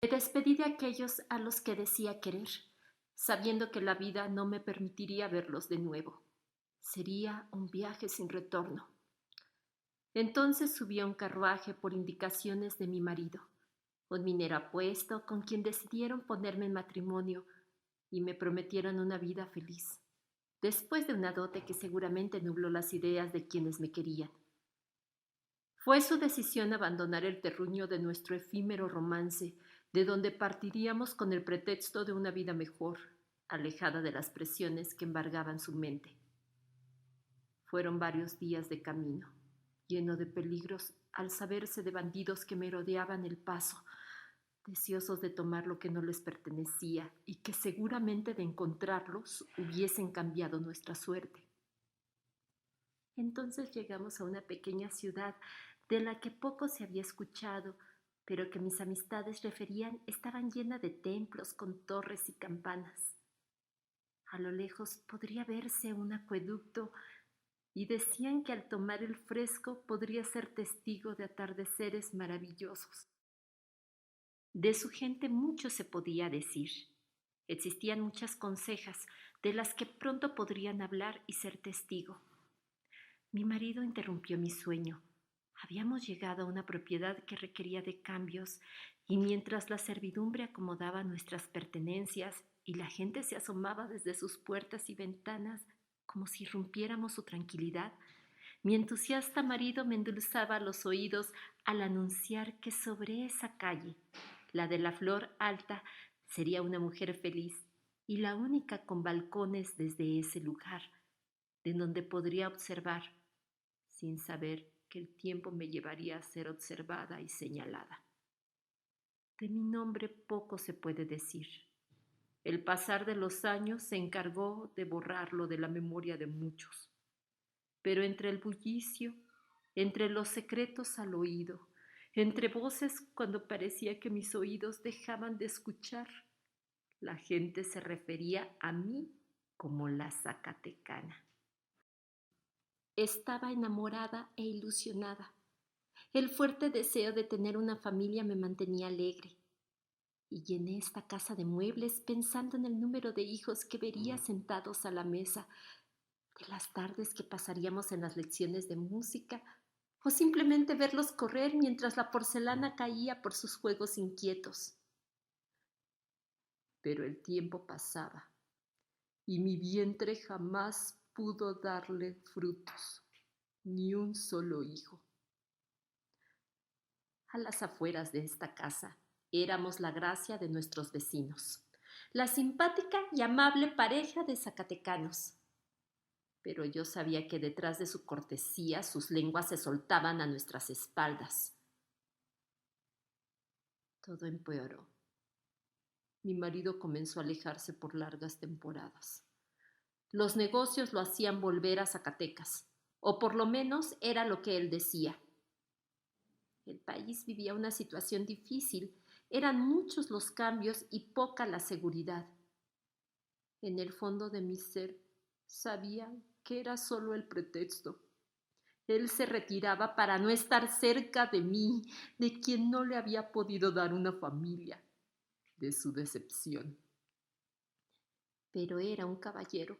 Me despedí de aquellos a los que decía querer, sabiendo que la vida no me permitiría verlos de nuevo. Sería un viaje sin retorno. Entonces subí a un carruaje por indicaciones de mi marido, un minero apuesto con quien decidieron ponerme en matrimonio y me prometieron una vida feliz, después de una dote que seguramente nubló las ideas de quienes me querían. Fue su decisión abandonar el terruño de nuestro efímero romance, de donde partiríamos con el pretexto de una vida mejor, alejada de las presiones que embargaban su mente. Fueron varios días de camino, lleno de peligros al saberse de bandidos que me rodeaban el paso, deseosos de tomar lo que no les pertenecía y que seguramente de encontrarlos hubiesen cambiado nuestra suerte. Entonces llegamos a una pequeña ciudad de la que poco se había escuchado, pero que mis amistades referían estaban llena de templos con torres y campanas. A lo lejos podría verse un acueducto y decían que al tomar el fresco podría ser testigo de atardeceres maravillosos. De su gente mucho se podía decir. Existían muchas consejas de las que pronto podrían hablar y ser testigo. Mi marido interrumpió mi sueño. Habíamos llegado a una propiedad que requería de cambios y mientras la servidumbre acomodaba nuestras pertenencias y la gente se asomaba desde sus puertas y ventanas como si rompiéramos su tranquilidad, mi entusiasta marido me endulzaba los oídos al anunciar que sobre esa calle, la de la Flor Alta, sería una mujer feliz y la única con balcones desde ese lugar, de donde podría observar, sin saber que el tiempo me llevaría a ser observada y señalada. De mi nombre poco se puede decir. El pasar de los años se encargó de borrarlo de la memoria de muchos. Pero entre el bullicio, entre los secretos al oído, entre voces cuando parecía que mis oídos dejaban de escuchar, la gente se refería a mí como la Zacatecana. Estaba enamorada e ilusionada. El fuerte deseo de tener una familia me mantenía alegre. Y llené esta casa de muebles pensando en el número de hijos que vería sentados a la mesa, de las tardes que pasaríamos en las lecciones de música, o simplemente verlos correr mientras la porcelana caía por sus juegos inquietos. Pero el tiempo pasaba y mi vientre jamás pudo darle frutos, ni un solo hijo. A las afueras de esta casa éramos la gracia de nuestros vecinos, la simpática y amable pareja de zacatecanos. Pero yo sabía que detrás de su cortesía sus lenguas se soltaban a nuestras espaldas. Todo empeoró. Mi marido comenzó a alejarse por largas temporadas. Los negocios lo hacían volver a Zacatecas, o por lo menos era lo que él decía. El país vivía una situación difícil, eran muchos los cambios y poca la seguridad. En el fondo de mi ser sabía que era solo el pretexto. Él se retiraba para no estar cerca de mí, de quien no le había podido dar una familia, de su decepción. Pero era un caballero,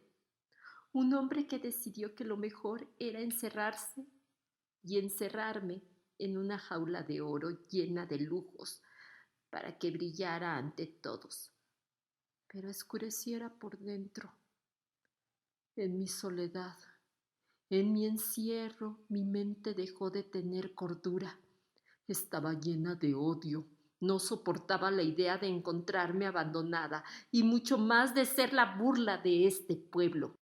un hombre que decidió que lo mejor era encerrarse y encerrarme en una jaula de oro llena de lujos para que brillara ante todos, pero oscureciera por dentro. En mi soledad, en mi encierro, mi mente dejó de tener cordura. Estaba llena de odio. No soportaba la idea de encontrarme abandonada y mucho más de ser la burla de este pueblo.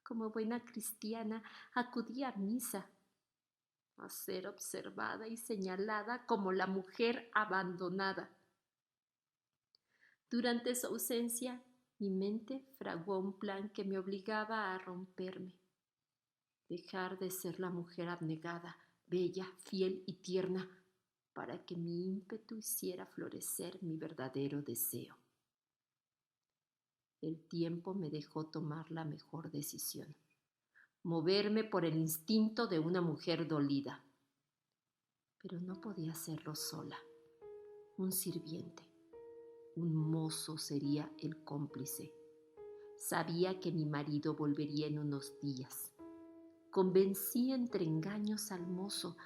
Como buena cristiana, acudí a misa, a ser observada y señalada como la mujer abandonada. Durante su ausencia, mi mente fraguó un plan que me obligaba a romperme, dejar de ser la mujer abnegada, bella, fiel y tierna, para que mi ímpetu hiciera florecer mi verdadero deseo. El tiempo me dejó tomar la mejor decisión, moverme por el instinto de una mujer dolida. Pero no podía hacerlo sola. Un sirviente, un mozo sería el cómplice. Sabía que mi marido volvería en unos días. Convencí entre engaños al mozo,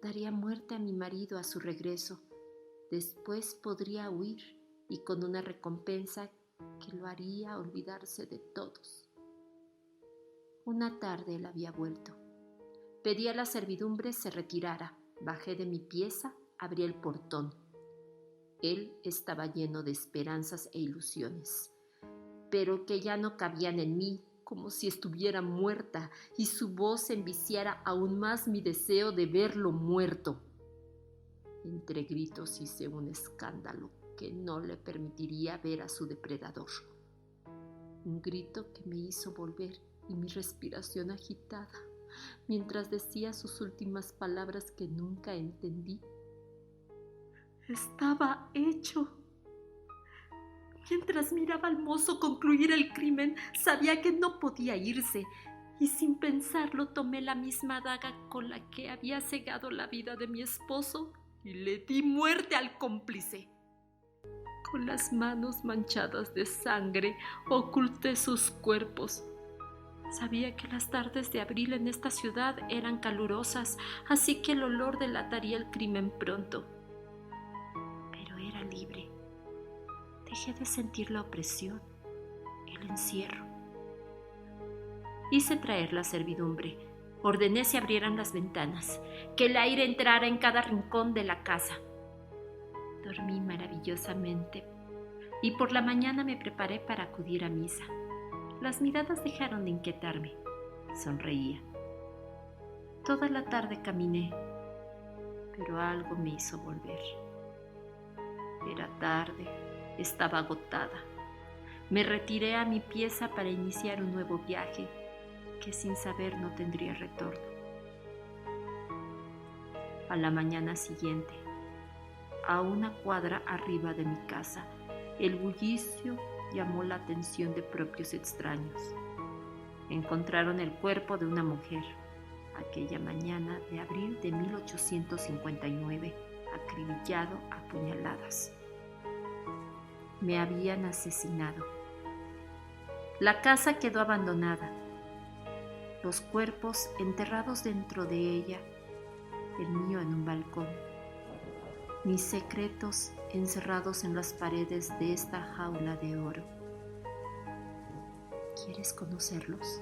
daría muerte a mi marido a su regreso. Después podría huir y con una recompensa que lo haría olvidarse de todos. Una tarde él había vuelto. Pedí a la servidumbre se retirara. Bajé de mi pieza, abrí el portón. Él estaba lleno de esperanzas e ilusiones, pero que ya no cabían en mí, como si estuviera muerta, y su voz enviciara aún más mi deseo de verlo muerto. Entre gritos hice un escándalo que no le permitiría ver a su depredador. Un grito que me hizo volver y mi respiración agitada, mientras decía sus últimas palabras que nunca entendí. Estaba hecho. Mientras miraba al mozo concluir el crimen, sabía que no podía irse, y sin pensarlo tomé la misma daga con la que había cegado la vida de mi esposo y le di muerte al cómplice. Con las manos manchadas de sangre oculté sus cuerpos. Sabía que las tardes de abril en esta ciudad eran calurosas, así que el olor delataría el crimen pronto. Pero era libre. Dejé de sentir la opresión, el encierro. Hice traer la servidumbre. Ordené se abrieran las ventanas, que el aire entrara en cada rincón de la casa. Dormí maravillosamente y por la mañana me preparé para acudir a misa. Las miradas dejaron de inquietarme. Sonreía. Toda la tarde caminé, pero algo me hizo volver. Era tarde, estaba agotada. Me retiré a mi pieza para iniciar un nuevo viaje que sin saber no tendría retorno. A la mañana siguiente, a una cuadra arriba de mi casa, el bullicio llamó la atención de propios extraños. Encontraron el cuerpo de una mujer, aquella mañana de abril de 1859, acribillado a puñaladas. Me habían asesinado. La casa quedó abandonada, los cuerpos enterrados dentro de ella, el mío en un balcón, mis secretos encerrados en las paredes de esta jaula de oro. ¿Quieres conocerlos?